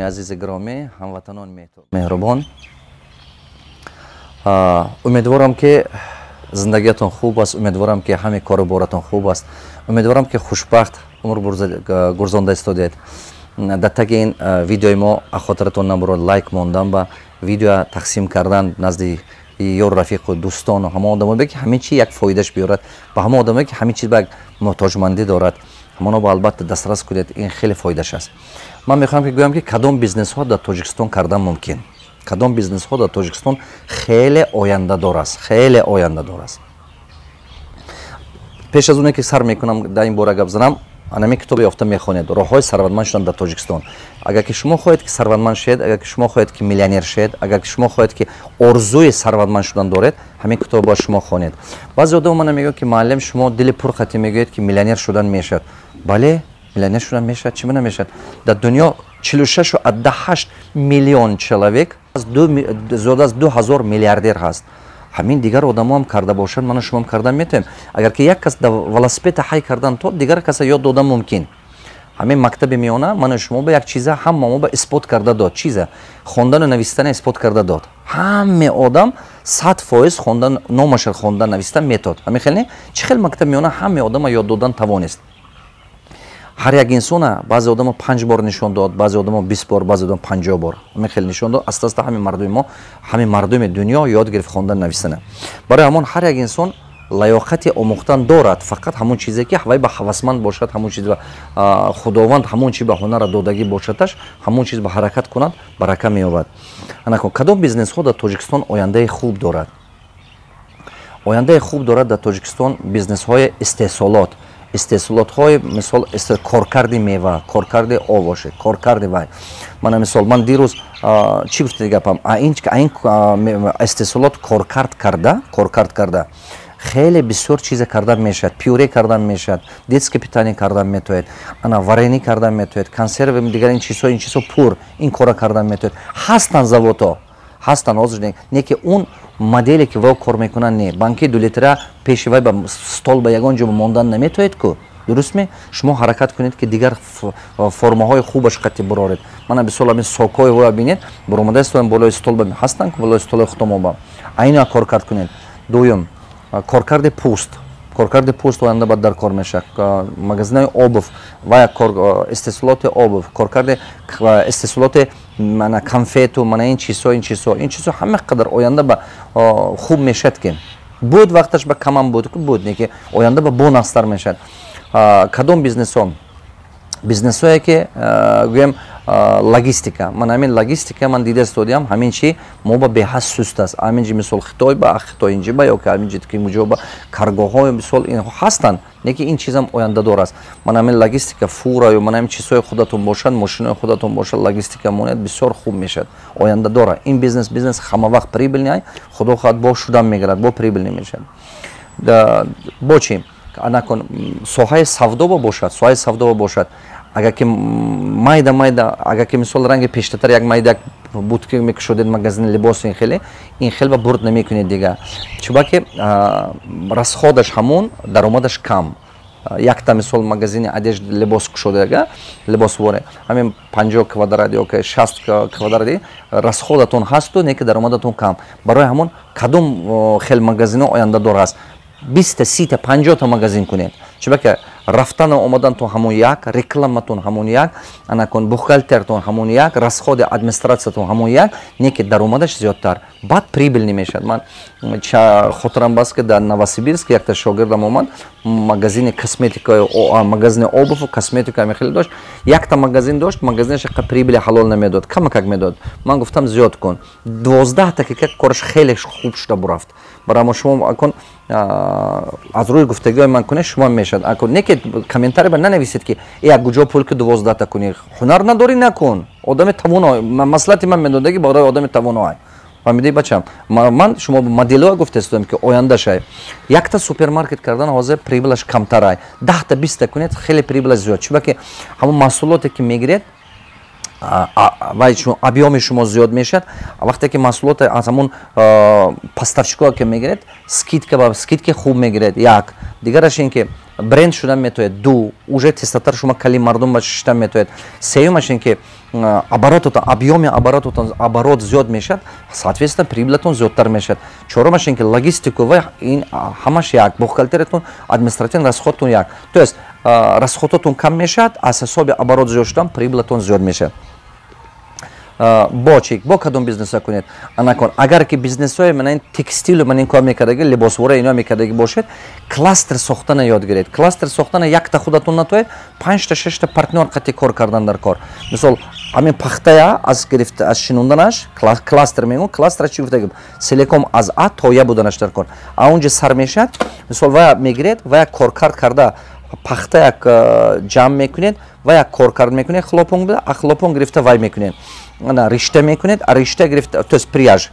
عزیز گرامی، هموطنان مهربان، امیدوارم که زندگیتون خوب است، امیدوارم که همه کاروبارتون خوب است، امیدوارم که خوشبخت عمر گذرانده استودید. در تک این ویدیوی ما خاطرتون نبرد لایک موندن با ویدیو تقسیم کردن نزد یار رفیق و دوستان و همه آدمایی که همه چی یک فایدهش بیارد، با همه آدمایی که همه چیز به محتاجمندی دارد، همونا با البته دسترس کنید، این خیلی فایدهش است. من میخوام که گویم که کدام بیزنس ها در تاجیکستان کردن ممکن، کدام بیزنس ها در تاجیکستان خیلی آینده دار است، خیلی آینده دار است. پیش از اون که سر میکنم در این باره گپ زنم، انمی کتاب یافته میخونید راههای ثروتمند شدن در تاجیکستان. اگر که شما خواهید که ثروتمند شید، اگر که شما خواهید که میلیونر شید، اگر که شما خواهید که آرزوی ثروتمند شدن دارید، همین کتاب با شما خوانید. بعضی آدم من میگه که معلم شما دل پر خطی میگوید که میلیونر شدن میشد. بله، میلیونر شدن میشد، چی نمیشد؟ در دنیا 46.8 میلیون человек زیاد از 2000 میلیاردر هست. همین دیگر آدم هم کرده باشند، من شما هم کردن میتونیم. اگر که یک کس در ولسپید حی کردن تو دیگر کس یاد دادن ممکن. همین مکتب میانه من شما به یک چیزه هم ما به اثبات کرده داد، چیزه خواندن و نوشتن اثبات کرده داد. همه آدم 100% خواندن، نامش خواندن نوشتن میتاد. همین خیلی چه خیلی مکتب میانه همه آدم یاد دادن توانست. هر یک انسان بعضی آدم 5 بار نشون داد، بعضی آدم 20 بار، بعضی آدم 50 بار. همین خیلی نشون داد. اساسا همین مردم ما، همین مردم دنیا یاد گرفت خواندن نوشتن. برای همون هر یک انسان لیاقت آموختن دارد، فقط همون چیزی که هوای به هوسمند باشد، همون چیز به خداوند همون چیز به هنر دادگی باشدش، همون چیز به حرکت کند برکت مییابد. انا کدام بیزنس ها در تاجیکستان آینده خوب دارد؟ آینده خوب دارد در تاجیکستان بیزنس های استحصالات. استحصالات های مثال کارکرد میوه، کارکرد آواش، کارکرد وای. من مثال من دیروز چی گفته گپم، این استحصالات کارکرد کرده خیلی بسیار چیز کردن میشد، پیوره کردن میشد، دیتس کپیتانی کردن میتوید، انا وارینی کردن میتوید، کنسرو دیگر این چیزا پور این کارا کردن میتوید. هستن زاوتا، هستن حاضر نه که اون مدلی که وا کار میکنن نه بانکی دولتره پیشوای به استول به یگان جو موندن نمیتوید کو. درست می شما حرکت کنید که دیگر فرم‌های خوبش قطعی برارید. من به سوال این ساکای و ببینید برآمده است بالای استول به هستن که بالای استول ختم با عین کار کرد کنید. دوم کارکرد پوست آینده بعد در کار میشه. مغازه آبف و استحصالات آبف، کارکرد استحصالات من کنفت و من این چیزا همه قدر آینده به خوب میشد که بود وقتش به کم بود نه که آینده به بونستر میشد. کدام بیزنس هایی که گویم لاجستیکا، من همین لاجستیکا من دیده استودیم همین چی ما با به حس سست است. همین چی مثال خطای با خطای اینجا با یا که همین چی که موجب با کارگوهای مثال این هستن نه که این چیزم آینده دار است. من همین لاجستیکا فورا یا من همین چیزهای خودتون باشن، ماشین خودتون باشه، لاجستیکا مونت بسیار خوب میشد، آینده داره. این بیزنس همه وقت پریبل نیای، خدا خواهد با شدن میگرد، با پریبل نمیشه. با چی نکن سوهای سودا باشد. اگر که مایدا اگر که مثال رنگ پیشتر یک مایدا بود که میکشودید مغازه لباس این خیلی با برد نمیکنید دیگه، چون که راسخودش همون درآمدش کم. یک تا مثال مغازه ادیش لباس کشوده لباس واره همین 50 کвадрат یا که 60 کвадрат راسخودتون هست و نه که درآمدتون کم. برای همون کدوم خیلی مغازه آینده دار است. 20 30 تا 50 تا مغازه کنید، چون که رفتن و آمدن تو همون یک، رکلامتون همون یک، انکن بوخالترتون همون یک، راسخود ادمنستراتسیتون همون یک، نه که درآمدش زیادتر، بعد پریبل نمیشد. من خاطرم باز که در نوسیبیرسک یک تا شاگردم اومد مغازه کسمتیکا و مغازه آب و کسمتیکا میخیل داشت، یک تا مغازه داشت، مغازهش پریبل حلال نمیداد، کم میداد. من گفتم زیاد کن، 12 تا که کارش خیلی خوب شده برفت. برای شما اکن از روی گفتگوی من کنه شما میشد اکن نه که کامنتاری بر ننویسید که ای کجا پول که 12 تا کنی، هنر نداری نکن. آدم توانای مسئله من میدونم برای آدم توانای فهمیدی بچم. من شما مدلو گفتم که آینده شه یک تا سوپرمارکت کردن حاضر پریبلش کمتره، 10 تا 20 تا کنید خیلی پریبل زیاد، چون که همون محصولاتی که میگیرید و چون ابیام شما زیاد میشد، وقتی که محصولات از همون پاستفچکا که میگیرید скидка خوب میگیرید. یک دیگرش این که برند شدن میتوید، دو اوجه تستاتر شما کلی مردم با ششتن میتوید، سیومش این که оборототон, объеме оборототон, оборот зиёд мешад, соответственно прибылатон зиёдтар мешад. Чорумаш ин ки логистику ва ин ҳамаш як, бухгалтериятон, административный расходтон як. То есть расходотон кам мешад, аз ҳисоби оборот зиёд шудан прибылатон зиёд мешад. бо чӣ бо кадом бизнеса кунед анакон агар ки бизнесҳои манин текстилу манин кор мекардаги либосвора ино мекардаги бошед кластер сохтана ёд гиред. Кластер сохтана якта худатон натоед 5-та 6-та партнёр қати кор кардан дар кор. Мисол ҳамин пахтая аз гирифта аз шинунданаш кластер мегӯ кластера чӣ гуфтагим селеком аз А то Я буданаш дар кор. А онҷа сар мешад мисол ва мегиред ва як коркард карда пахта як ҷамъ мекунед ва як коркард мекунед хлопон буда а хлопон гирифта вай мекунед ана ришта мекунед а ришта гирифта то есть пряж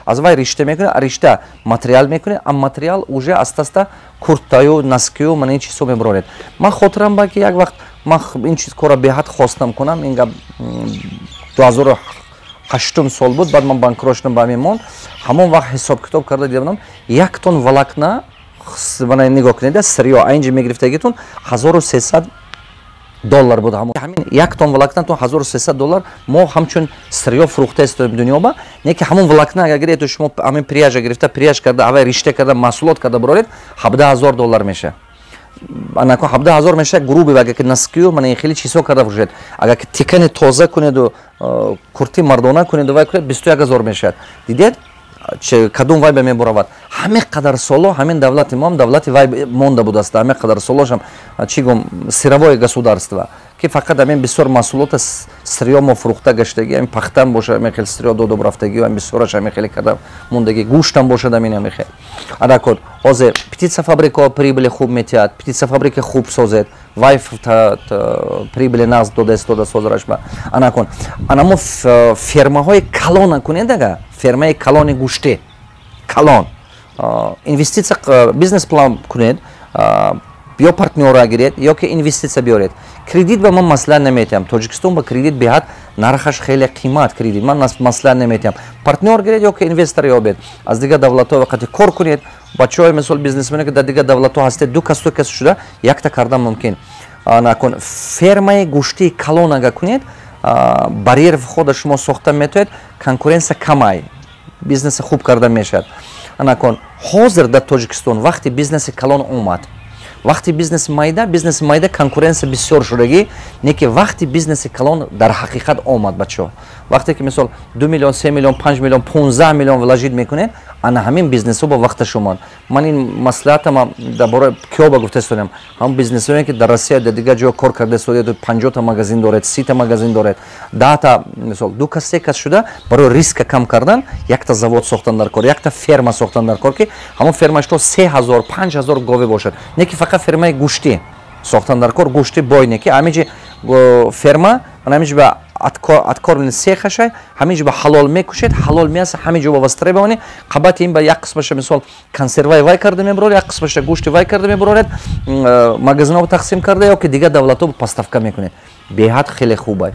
аз вай ришта мекунед а ришта материал мекунед а материал уже аста-аста куртаю наскию ман ин чизо мебаронед. Ман хотирам ба ки як вақт ман ин чиз кора беҳад хостам кунам ин гап 2008 сол буд баъд ман банкрот шудам ба ҳамин монд ҳамон вақт ҳисоб китоб карда дидам як тон валакна нигоҳ кунед сирё айнҷа мегирифтагитон $1300 буд ҳамин як тон валакнатон $1300 мо ҳамчун сирё фурӯхта истоем дунёба не ки ҳамон валакна агар гиред шумо ҳамин пряжа гирифта пряж карда авай ришта карда маҳсулот карда бароред $17000 меша. Анако $17000 меша груби агар ки наскию ман хеле чизо карда фурӯшед. Агар ки тикани тоза кунеду курти мардона кунеду вай кунед $21000 мешад. Дидед кадом вай ба меборавад ҳаме қадар соло ҳамин давлати мо ҳам давлати вай монда будааст ҳаме қадар солошам чӣ гум сировое государство ки фақат ҳамин бисёр маҳсулота сирё мо фурӯхта гаштаги ҳамин пахтам бошад ҳамин хел сирё додоб рафтаги ҳамин бисёраш ҳамин хеле карда мондаги гӯштам бошад ҳамин ҳамин хел адакот ҳозир птица фабрика прибыли хуб метиҳад птица фабрика хуб созед вай прибыли нағз дода истода созараш ба анакон анамо фермаҳои калона кунедага фермаи калони гӯште калон инвестиция бизнес план кунед ё партнёра гиред ё ки инвестиция биёред кредит ба ман маслиҳат наметиҳам тоҷикистон ба кредит беҳад нархаш хеле қимат кредит ман маслиҳат наметиҳам партнёр гиред ё ки инвестор ёбед аз дигар давлатҳо вақти кор кунед бачаҳои мисол бизнесмено ки дар дигар давлатҳо ҳастед ду кас шуда якта кардан мумкин накун фермаи гӯштии калон ага кунед барьер хода шумо сохта метавонед конкуренсия камай бизнеса хуб карда мешавад анакун ҳозир дар тоҷикистон вақти бизнеси калон омад вақти бизнеси майда конкуренсия бисёр шудагӣ не ки вақти бизнеси калон дар ҳақиқат омад бачаҳо вақте ки мисол 2 миллион 3 миллион 5 миллион 15 миллион вложит мекунед ана ҳамин бизнесҳо ба вақташ омад. Ман ин маслиҳатам дар бораи киёба гуфта истодам ҳам бизнесоне ки дар Россия дар дигар ҷо кор карда истодед 50-та магазин доред 30-та магазин доред 10-та мисол 2 кас 3 кас шуда барои риска кам кардан якта завод сохтан дар кор якта ферма сохтан дар кор ки ҳамон фермашто 3000 5000 гове бошад не ки фақат фермаи гӯшти сохтан дар кор гӯшти бой не ки ҳамиҷи ферма ҳамиҷи ба откормлен сехашай ҳамиҷ ба ҳалол мекушед ҳалол меаст ҳамиҷо ба вастра бавонӣ қабати ин ба як қисмаша мисол консерваи вай карда мебароред як қисмаша гӯшти вай карда мебароред магазинҳо тақсим карда ё ки дигар давлатҳо поставка мекунед беҳад хеле хубай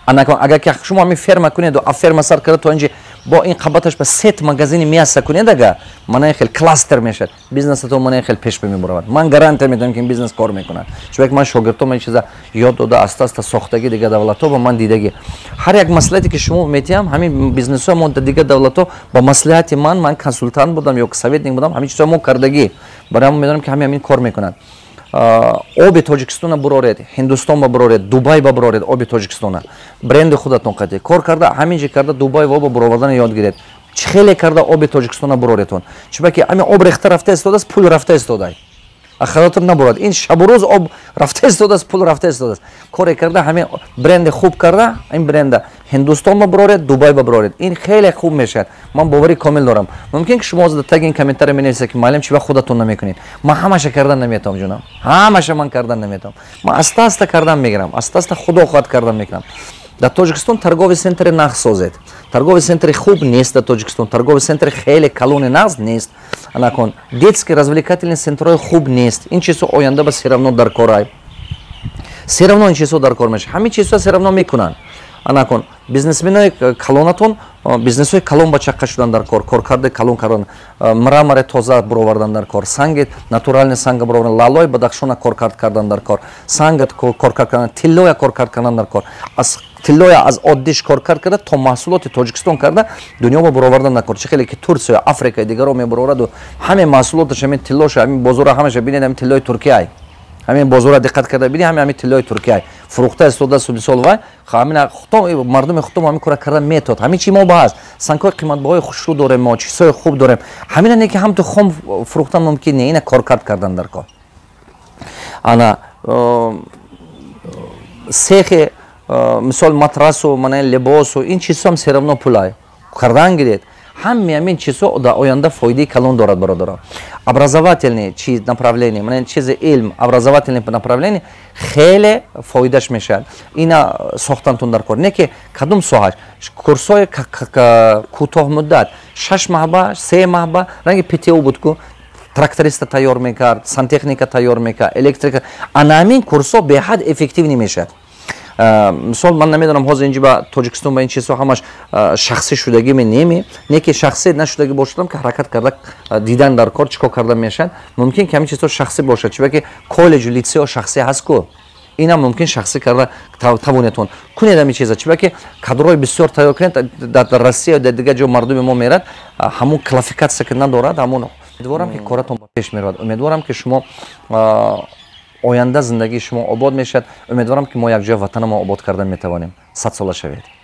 агар ки шумо ҳамин ферма кунеду а ферма сар карда то инҷи бо ин қабаташ ба сет магазини меаса кунед ага манай хел кластер мешад бизнесатон манай хел пеш мебаравад ман гарантия медам ки ин бизнес кор мекунад чунки ман шогирдом ин чиза ёд дода аста-аста сохтаги дигар давлатҳо ба ман дидаги ҳар як маслиҳате ки шумо метиҳам ҳамин бизнесҳои мо дар дигар давлатҳо ба маслиҳати ман консултант будам ё советник будам ҳамин чизҳо мо кардаги барои мо медонам ки ҳамин кор мекунад оби тоҷикистона буроред ҳиндустон ба буроред дубай ба буроред оби тоҷикистона бренди худатон қати кор карда ҳамин ҷи карда дубай ва оба буровардана ёд гиред чӣ хеле карда оби тоҷикистона буроретон чунки ҳамин об рехта рафта истодааст пул рафта истодай ахаратон набурад ин шабу рӯз об рафта истодааст пул рафта истодааст коре карда ҳамин бренди хуб карда ин бренда ҳиндустон ба буроред дубай ба буроред ин хеле хуб мешавад ман бовари комил дорам мумкин ки шумо ҳозир таги ин комментария менависед ки маълим чӣ вақт худатон намекунед ман ҳамаша кардан наметавам ҷунам ҳамаша ман кардан наметавам ман аста-аста кардан мегирам аста-аста худо хоҳад кардан мекунам дар тоҷикистон торговый центри нағз созед торговый центри хуб нест дар тоҷикистон торговый центри хеле калони нағз нест анакон детский развлекательный центрҳои хуб нест ин чизҳо оянда ба серавно дар корай серавно ин чизҳо дар кор мешавад ҳамин чизҳо серавно мекунанд анакон бизнесменои калонатон бизнесҳои калон ба чаққа шудан дар кор коркардаи калон кардан мрамори тоза буровардан дар кор санги натурални санга буровардан лалои бадахшона коркард кардан дар кор сангат коркард кардан тиллоя коркард кардан дар кор аз тиллоя аз оддиш кор карда то маҳсулоти Тоҷикистон карда дунёро бароварда накард. Чӣ хеле ки Турсия, Африка и дигаро мебароварду ҳамин маҳсулоташ ҳамин тиллоша ҳамин бозора ҳамаша бинед ҳамин тиллои Туркияй. ҳамин бозора диққат карда бинед ҳамин тиллои Туркияй. Фурӯхта истода мисол вай ҳамин хутом мардуми хутом ҳамин кора карда метод. ҳамин чӣ мо баъз санкои қиматбаҳои хушрӯ дорем мо, чизҳои хуб дорем. ҳамина не ки ҳам ту хом фурӯхтан мумкин не, ина коркард кардан дар кор. Ана сехи мисол матрасу, либосу ин чизҳо ҳам все равно пулай кардан гиред. Ҳамин чизҳо дар оянда фоидаи калон дорад бародарон. Образовательные направления, чизи илм, образовательные направления хеле фоидаш мешавад. Ина сохтантун дар кор. Не ки кадом соҳаш курсҳои кӯтоҳмуддат 6 маҳба, 3 маҳба ранги ПТО буд ку тракториста тайёр мекард, сантехника тайёр мекард, электрика. Ана ҳамин курсҳо беҳад эффективӣ мешавад. Мисол ман намедонам ҳозир инҷи ба Тоҷикистон ба ин чизҳо ҳамаш шахсӣ шудагӣ неми, не ки шахсӣ нашудагӣ бошадам ки ҳаракат карда дидан дар кор чӣ кор карда мешавад. Мумкин ки ҳамин чизҳо шахсӣ бошад, чӣ ки коллеҷу лицео шахсӣ ҳаст ку. Ина мумкин шахсӣ карда тавонетон кунед ҳамин чиза, чӣ ки кадрои бисёр тайёр кунед дар Россия дар дигар ҷо мардуми мо мерад ҳамун квалификатсия ки надорад ҳамун. Умедворам ки коратон ба пеш меравад. Умедворам ки шумо оянда зиндагии шумо обод мешавад. Умедворам ки мо якҷоя ватанамо обод кардан метавонем. 100 сола шавед.